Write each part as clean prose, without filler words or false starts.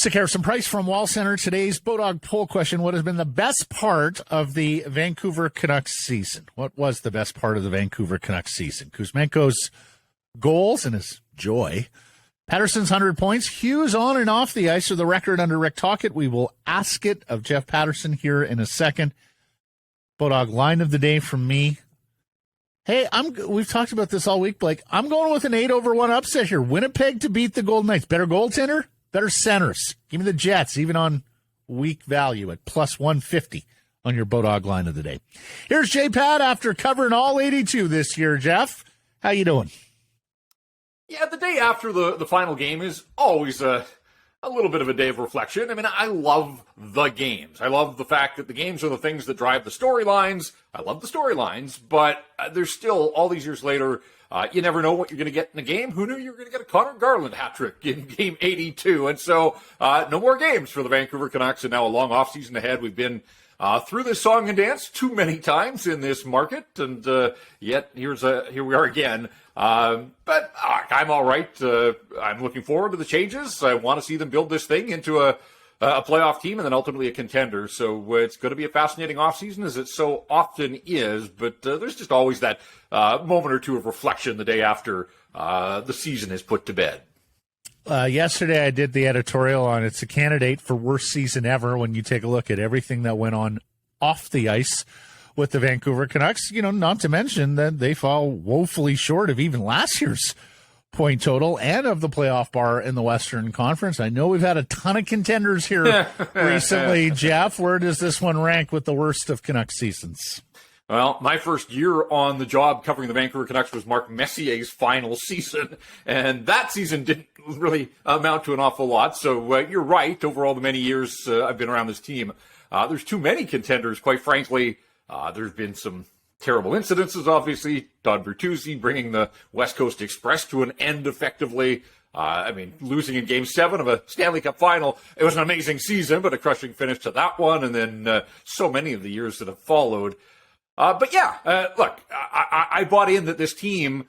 Sekeres and Price from Wall Center. Today's Bulldog poll question: what has been the best part of the Vancouver Canucks season? What was the best part of the Vancouver Canucks season? Kuzmenko's goals and his joy. Paterson's 100 points. Hughes on and off the ice are the record under Rick Tocchet. We will ask it of Jeff Paterson here in a second. Bulldog line of the day from me. Hey, we've talked about this all week, Blake. I'm going with an 8-1 upset here. Winnipeg to beat the Golden Knights. Better goaltender, better centers. Give me the Jets, even on weak value at plus 150 on your Bulldog line of the day. Here's J-Pat after covering all 82 this year. Jeff, how you doing? Yeah, the day after the final game is always a little bit of a day of reflection. I mean, I love the games. I love the fact that the games are the things that drive the storylines. I love the storylines, but there's still, all these years later, you never know what you're going to get in a game. Who knew you were going to get a Connor Garland hat trick in game 82? And so no more games for the Vancouver Canucks, and now a long offseason ahead. We've been through this song and dance too many times in this market, and yet here we are again. But I'm all right. I'm looking forward to the changes. I want to see them build this thing into a playoff team and then ultimately a contender. So it's going to be a fascinating offseason, as it so often is. But there's just always that moment or two of reflection the day after the season is put to bed. Yesterday I did the editorial on it's a candidate for worst season ever when you take a look at everything that went on off the ice with the Vancouver Canucks, not to mention that they fall woefully short of even last year's point total and of the playoff bar in the Western Conference. I know we've had a ton of contenders here recently. Jeff, where does this one rank with the worst of Canucks seasons? Well, my first year on the job covering the Vancouver Canucks was Mark Messier's final season, and that season didn't really amount to an awful lot. So you're right. Over all the many years I've been around this team, there's too many contenders, quite frankly. There's been some terrible incidences, obviously. Don Bertuzzi bringing the West Coast Express to an end effectively. Losing in Game 7 of a Stanley Cup final. It was an amazing season, but a crushing finish to that one, and then so many of the years that have followed. Look, I bought in that this team,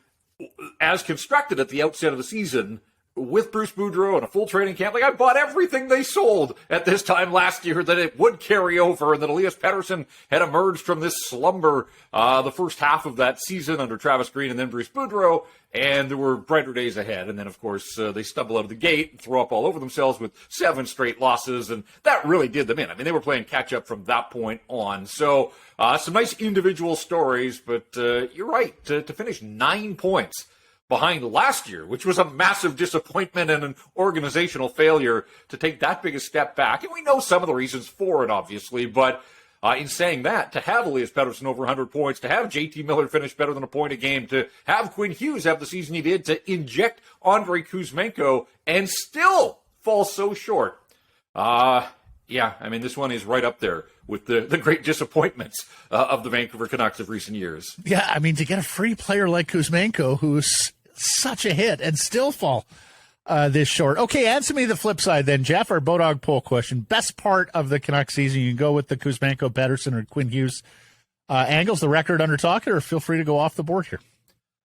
as constructed at the outset of the season, with Bruce Boudreau and a full training camp, I bought everything they sold at this time last year that it would carry over, and that Elias Paterson had emerged from this slumber the first half of that season under Travis Green and then Bruce Boudreau, and there were brighter days ahead. And then, of course, they stumble out of the gate and throw up all over themselves with 7 straight losses, and that really did them in. I mean, they were playing catch-up from that point on. So some nice individual stories, but you're right, to finish 9 points behind last year, which was a massive disappointment and an organizational failure, to take that big a step back. And we know some of the reasons for it, obviously, but in saying that, to have Elias Paterson over 100 points, to have JT Miller finish better than a point a game, to have Quinn Hughes have the season he did, to inject Andrei Kuzmenko and still fall so short. This one is right up there with the great disappointments of the Vancouver Canucks of recent years. Yeah, I mean, to get a free player like Kuzmenko, who's such a hit, and still fall this short. Okay, answer me the flip side then, Jeff. Our Bulldog poll question: best part of the Canucks season? You can go with the Kuzmenko, Paterson, or Quinn Hughes angles. The record under Tocchet, or feel free to go off the board here.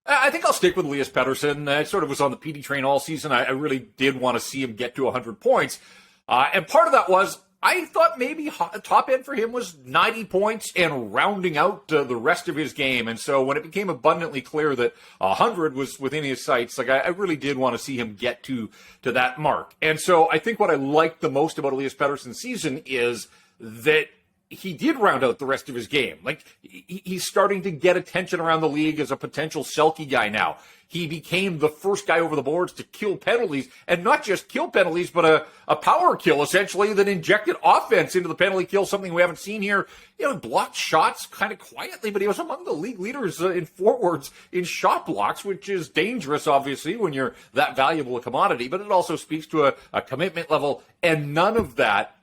I think I'll stick with Elias Pettersson. I sort of was on the PD train all season. I really did want to see him get to 100 points. And part of that was, I thought maybe top end for him was 90 points and rounding out the rest of his game. And so when it became abundantly clear that 100 was within his sights, I really did want to see him get to that mark. And so I think what I liked the most about Elias Pettersson's season is that he did round out the rest of his game. He's starting to get attention around the league as a potential Selke guy now. He became the first guy over the boards to kill penalties, and not just kill penalties, but a power kill, essentially, that injected offense into the penalty kill, something we haven't seen here. He blocked shots kind of quietly, but he was among the league leaders in forwards in shot blocks, which is dangerous, obviously, when you're that valuable a commodity, but it also speaks to a commitment level, and none of that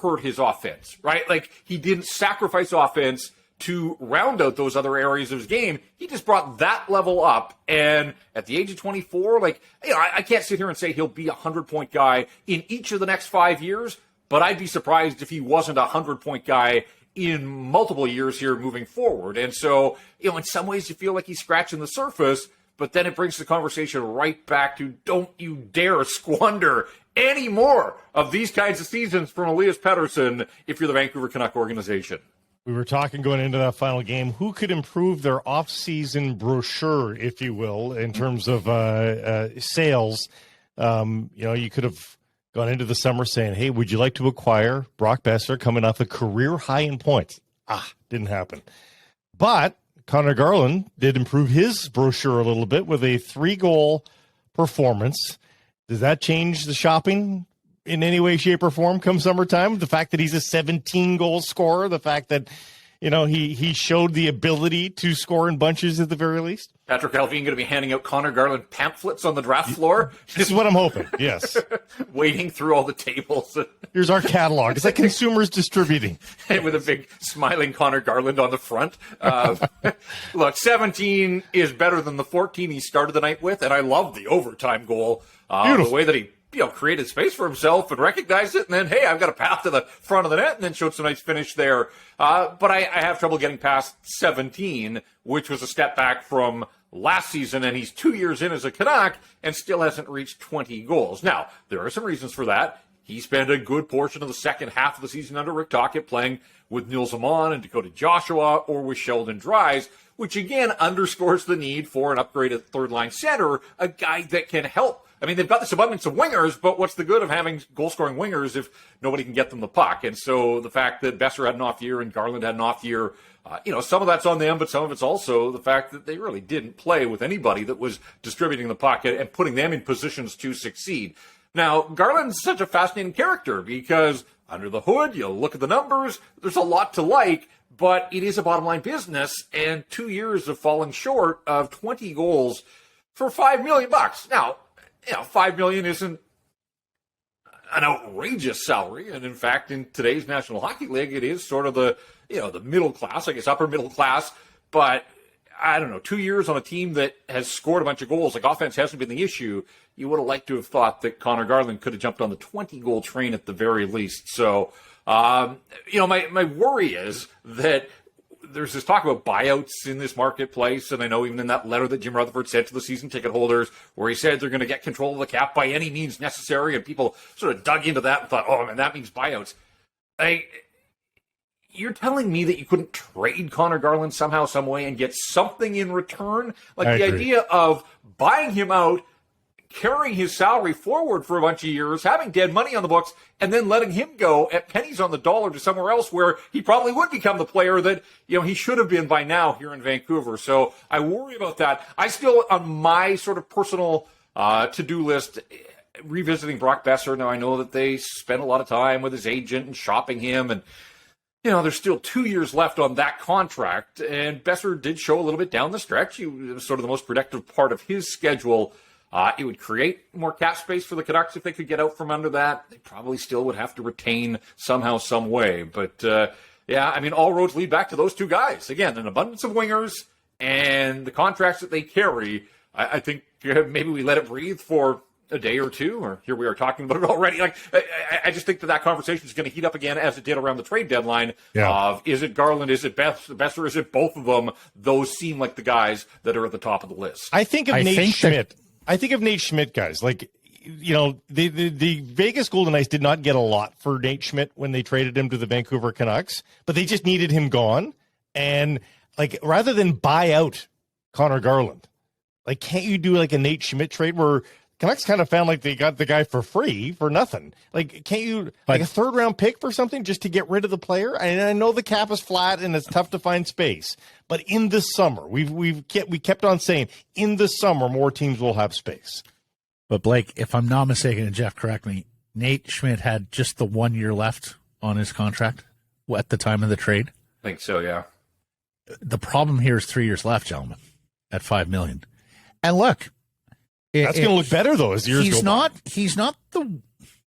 hurt his offense, right? He didn't sacrifice offense to round out those other areas of his game. He just brought that level up. And at the age of 24, I can't sit here and say he'll be a 100-point guy in each of the next 5 years, but I'd be surprised if he wasn't a 100-point guy in multiple years here moving forward. And so, in some ways you feel like he's scratching the surface, but then it brings the conversation right back to don't you dare squander any more of these kinds of seasons from Elias Paterson if you're the Vancouver Canuck organization. We were talking going into that final game, who could improve their off-season brochure, if you will, in terms of sales. You could have gone into the summer saying, hey, would you like to acquire Brock Boeser coming off a career high in points? Didn't happen. But Connor Garland did improve his brochure a little bit with a 3-goal performance. Does that change the shopping in any way, shape, or form come summertime? The fact that he's a 17-goal scorer, the fact that, he showed the ability to score in bunches at the very least? Patrick Alvin going to be handing out Connor Garland pamphlets on the draft floor? This is what I'm hoping, yes. Wading through all the tables. Here's our catalog. It's like consumers distributing. With a big smiling Connor Garland on the front. Look, 17 is better than the 14 he started the night with, and I love the overtime goal. The way that he created space for himself and recognized it, and then, hey, I've got a path to the front of the net, and then showed some nice finish there. But I have trouble getting past 17, which was a step back from last season, and he's 2 years in as a Canuck and still hasn't reached 20 goals. Now, there are some reasons for that. He spent a good portion of the second half of the season under Rick Tocchet playing with Nils Amon and Dakota Joshua or with Sheldon Dries, which again underscores the need for an upgraded third-line center, a guy that can help. I mean, they've got this abundance of wingers, but what's the good of having goal-scoring wingers if nobody can get them the puck? And so the fact that Boeser had an off year and Garland had an off year, some of that's on them, but some of it's also the fact that they really didn't play with anybody that was distributing the puck and putting them in positions to succeed. Now, Garland's such a fascinating character because under the hood, you look at the numbers, there's a lot to like, but it is a bottom-line business, and 2 years of falling short of 20 goals for $5 million. Now, $5 million isn't an outrageous salary, and in fact, in today's National Hockey League, it is sort of the middle class, I guess upper middle class. But I don't know, 2 years on a team that has scored a bunch of goals, like offense hasn't been the issue. You would have liked to have thought that Connor Garland could have jumped on the 20-goal train at the very least. So, my worry is that there's this talk about buyouts in this marketplace, and I know even in that letter that Jim Rutherford sent to the season ticket holders, where he said they're going to get control of the cap by any means necessary, and people sort of dug into that and thought, oh, man, that means buyouts. You're telling me that you couldn't trade Connor Garland somehow, some way, and get something in return? Like the idea of buying him out, carrying his salary forward for a bunch of years, having dead money on the books, and then letting him go at pennies on the dollar to somewhere else where he probably would become the player that, he should have been by now here in Vancouver. So I worry about that. I still, on my sort of personal to-do list, revisiting Brock Boeser. Now, I know that they spent a lot of time with his agent and shopping him, and there's still 2 years left on that contract, and Boeser did show a little bit down the stretch. It was sort of the most productive part of his schedule. It would create more cap space for the Canucks if they could get out from under that. They probably still would have to retain somehow, some way. But, all roads lead back to those two guys. Again, an abundance of wingers and the contracts that they carry. I think maybe we let it breathe for a day or two, or here we are talking about it already. I just think that conversation is going to heat up again as it did around the trade deadline. Of is it Garland, is it Boeser, is it both of them? Those seem like the guys that are at the top of the list. I think of Nate Schmidt. I think of Nate Schmidt, guys. The Vegas Golden Knights did not get a lot for Nate Schmidt when they traded him to the Vancouver Canucks, but they just needed him gone. And rather than buy out Connor Garland, can't you do a Nate Schmidt trade where Canucks kind of found they got the guy for free for nothing? Can't you a third round pick for something just to get rid of the player? And I know the cap is flat and it's tough to find space, but in the summer, we kept on saying in the summer more teams will have space. But Blake, if I'm not mistaken, and Jeff, correct me, Nate Schmidt had just the 1 year left on his contract at the time of the trade. I think so, yeah. The problem here is 3 years left, gentlemen, at $5 million. And look. That's going to look better, though, as years go by. He's not the...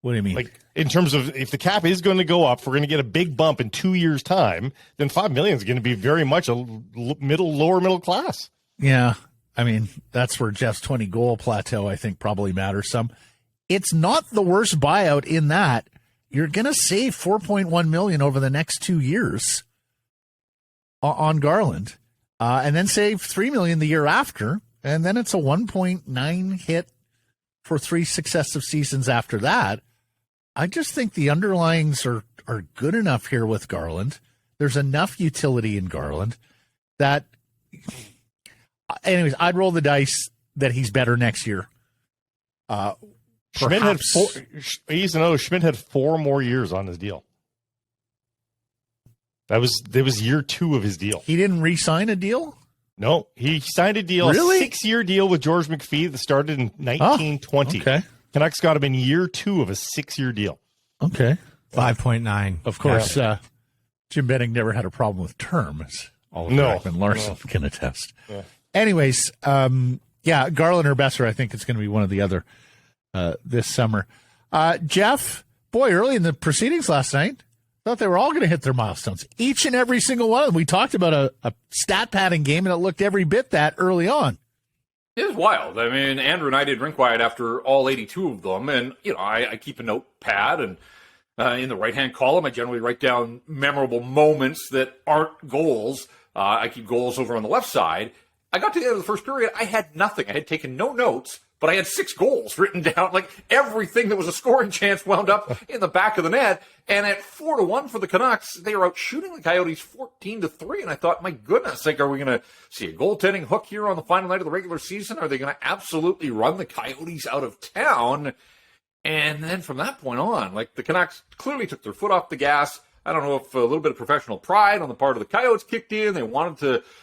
What do you mean? In terms of if the cap is going to go up, if we're going to get a big bump in 2 years' time, then $5 million is going to be very much a lower middle class. Yeah. I mean, that's where Jeff's 20-goal plateau, I think, probably matters some. It's not the worst buyout in that you're going to save $4.1 million over the next 2 years on Garland, and then save $3 million the year after. and then it's a 1.9 hit for 3 successive seasons after that. I just think the underlyings are good enough here with Garland. There's enough utility in Garland that, anyways, I'd roll the dice that he's better next year. Schmidt had four. Schmidt had 4 more years on his deal. That was year 2 of his deal. He didn't re-sign a deal? No, he signed a deal, Really? a 6-year deal with George McPhee that started in 1920. Okay. Canucks got him in year 2 of a 6-year deal. Okay. 5.9. Of course, Jim Benning never had a problem with term, as Oliver Ekman Larson can attest. Yeah. Anyways, Garland or Besser, I think it's going to be one or the other this summer. Jeff, boy, early in the proceedings last night, thought they were all going to hit their milestones. Each and every single one of them. We talked about a stat padding game, and it looked every bit that early on. It was wild. I mean, Andrew and I did rink quiet after all 82 of them, and I keep a notepad, and in the right-hand column, I generally write down memorable moments that aren't goals. I keep goals over on the left side. I got to the end of the first period, I had nothing. I had taken no notes, but I had 6 goals written down. Like, everything that was a scoring chance wound up in the back of the net. And at 4-1 for the Canucks, they were out shooting the Coyotes 14-3. And I thought, my goodness, are we going to see a goaltending hook here on the final night of the regular season? Are they going to absolutely run the Coyotes out of town? And then from that point on, the Canucks clearly took their foot off the gas. I don't know if a little bit of professional pride on the part of the Coyotes kicked in. They wanted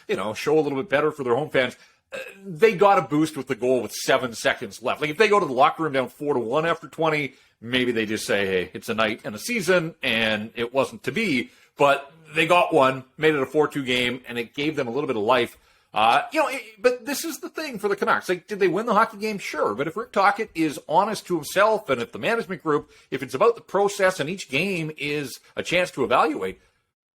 to, show a little bit better for their home fans. They got a boost with the goal with 7 seconds left. If they go to the locker room down 4-1 after 20, maybe they just say, hey, it's a night and a season, and it wasn't to be. But they got one, made it a 4-2 game, and it gave them a little bit of life. But this is the thing for the Canucks. Did they win the hockey game? Sure. But if Rick Tocchet is honest to himself, and if the management group, if it's about the process and each game is a chance to evaluate,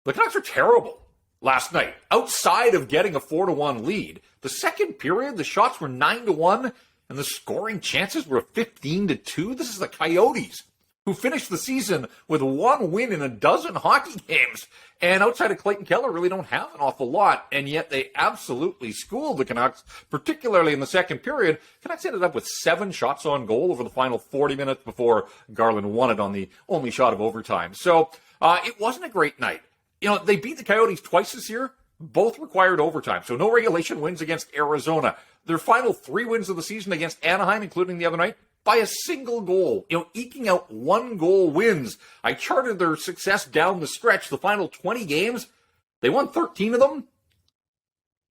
the Canucks are terrible last night. Outside of getting a 4-1 lead, the second period, the shots were 9-1, and the scoring chances were 15-2. This is the Coyotes, who finished the season with 1 win in a dozen hockey games. And outside of Clayton Keller, really don't have an awful lot. And yet they absolutely schooled the Canucks, particularly in the second period. Canucks ended up with 7 shots on goal over the final 40 minutes before Garland won it on the only shot of overtime. So it wasn't a great night. They beat the Coyotes twice this year. Both required overtime. So no regulation wins against Arizona. Their final 3 wins of the season against Anaheim, including the other night, by a single goal, eking out 1-goal wins. I charted their success down the stretch. The final 20 games, they won 13 of them.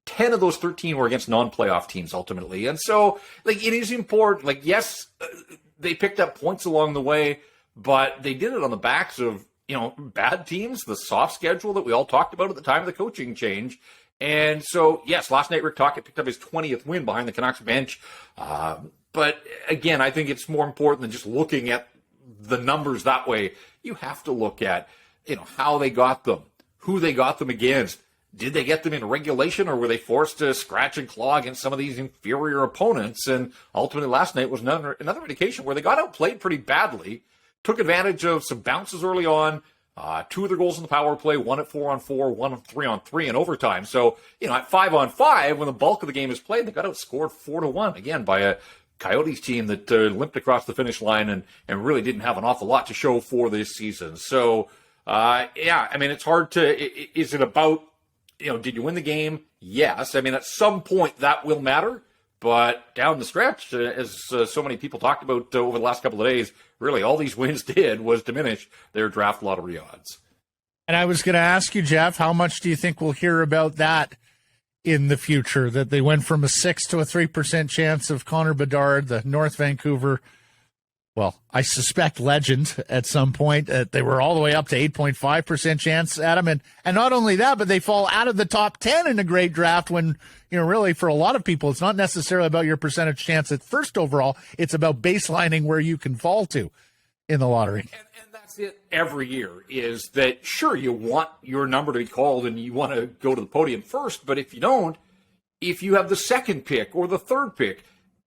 10 of those 13 were against non-playoff teams ultimately. And so, it is important. Yes, they picked up points along the way, but they did it on the backs of, bad teams, the soft schedule that we all talked about at the time of the coaching change. And so, yes, last night Rick Tocchet picked up his 20th win behind the Canucks bench. But again, I think it's more important than just looking at the numbers that way. You have to look at, how they got them, who they got them against. Did they get them in regulation, or were they forced to scratch and claw against some of these inferior opponents? And ultimately last night was another indication where they got outplayed pretty badly, took advantage of some bounces early on. 2 of their goals in the power play, 1 at 4-on-4, 1 at 3-on-3 in overtime. So, at 5-on-5, when the bulk of the game is played, they got outscored 4-1, again, by a Coyotes team that limped across the finish line and really didn't have an awful lot to show for this season. So, it's hard to, is it about, did you win the game? Yes. At some point that will matter. But down the stretch, as so many people talked about over the last couple of days, really all these wins did was diminish their draft lottery odds. And I was going to ask you, Jeff, how much do you think we'll hear about that in the future, that they went from a 6 to a 3% chance of Connor Bedard, the North Vancouver, I suspect legend at some point. They were all the way up to 8.5% chance, Adam. And not only that, but they fall out of the top 10 in a great draft when, really for a lot of people, it's not necessarily about your percentage chance at first overall. It's about baselining where you can fall to in the lottery. And that's it every year, is that, sure, you want your number to be called and you want to go to the podium first. But if you don't, if you have the second pick or the third pick,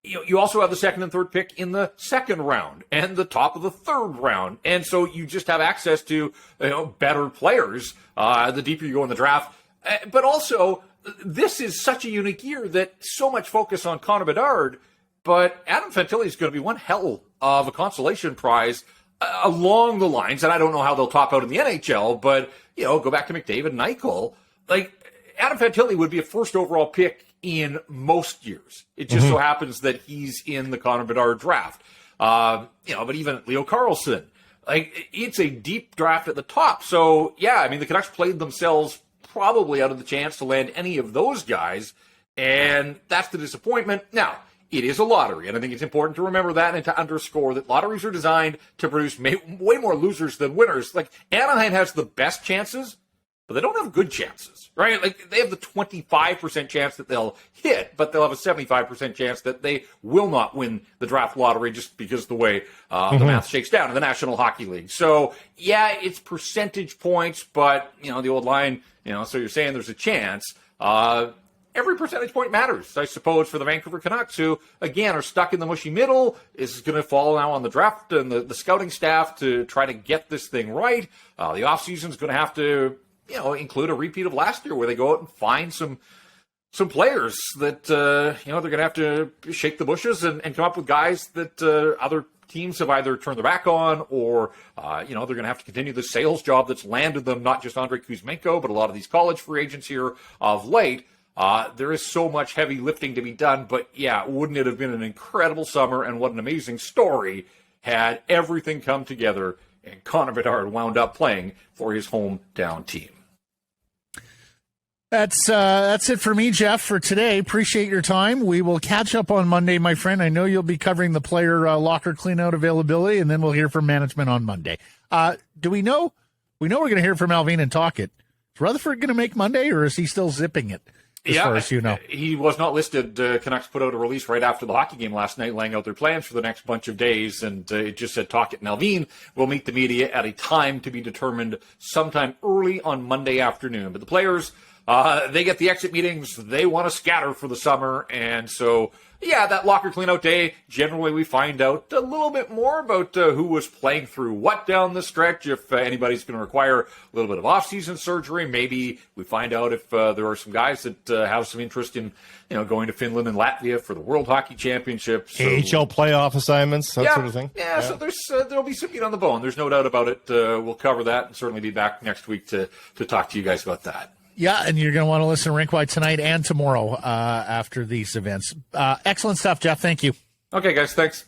you also have the second and third pick in the second round and the top of the third round. And so you just have access to better players the deeper you go in the draft. But also, this is such a unique year that so much focus on Connor Bedard, but Adam Fantilli is going to be one hell of a consolation prize along the lines, and I don't know how they'll top out in the NHL, but, go back to McDavid and Eichel. Like, Adam Fantilli would be a first overall pick in most years. It just so happens that he's in the Connor Bedard draft. But even Leo Carlsson, like, it's a deep draft at the top. So, yeah, the Canucks played themselves probably out of the chance to land any of those guys, and that's the disappointment. Now, it is a lottery, and I think it's important to remember that and to underscore that lotteries are designed to produce way more losers than winners. Like, Anaheim has the best chances, but they don't have good chances, right? Like, they have the 25% chance that they'll hit, but they'll have a 75% chance that they will not win the draft lottery just because of the way the math shakes down in the National Hockey League. So, yeah, it's percentage points, but, the old line, so you're saying there's a chance. Every percentage point matters, I suppose, for the Vancouver Canucks, who, again, are stuck in the mushy middle. This is going to fall now on the draft and the scouting staff to try to get this thing right. The offseason is going to have to, include a repeat of last year where they go out and find some players that, they're going to have to shake the bushes and come up with guys that other teams have either turned their back on or, they're going to have to continue the sales job that's landed them, not just Andrei Kuzmenko, but a lot of these college free agents here of late. There is so much heavy lifting to be done, but yeah, wouldn't it have been an incredible summer and what an amazing story had everything come together and Connor Bedard wound up playing for his hometown team. That's it for me, Jeff, for today. Appreciate your time. We will catch up on Monday, my friend. I know you'll be covering the player locker cleanout availability, and then we'll hear from management on Monday. Do we know? We know we're going to hear from Alvin and talk it. Is Rutherford going to make Monday, or is he still zipping it? As far as you know, he was not listed. Canucks put out a release right after the hockey game last night, laying out their plans for the next bunch of days, and it just said Talkett and Alvin will meet the media at a time to be determined sometime early on Monday afternoon. But the players, they get the exit meetings. They want to scatter for the summer, and so yeah, that locker cleanout day, generally we find out a little bit more about who was playing through what down the stretch, if anybody's going to require a little bit of off-season surgery. Maybe we find out if there are some guys that have some interest in, going to Finland and Latvia for the World Hockey Championships. So, AHL playoff assignments, that sort of thing. Yeah, so there'll be some meat on the bone. There's no doubt about it. We'll cover that and certainly be back next week to talk to you guys about that. Yeah, and you're going to want to listen to Rink Wide tonight and tomorrow after these events. Excellent stuff, Jeff. Thank you. Okay, guys. Thanks.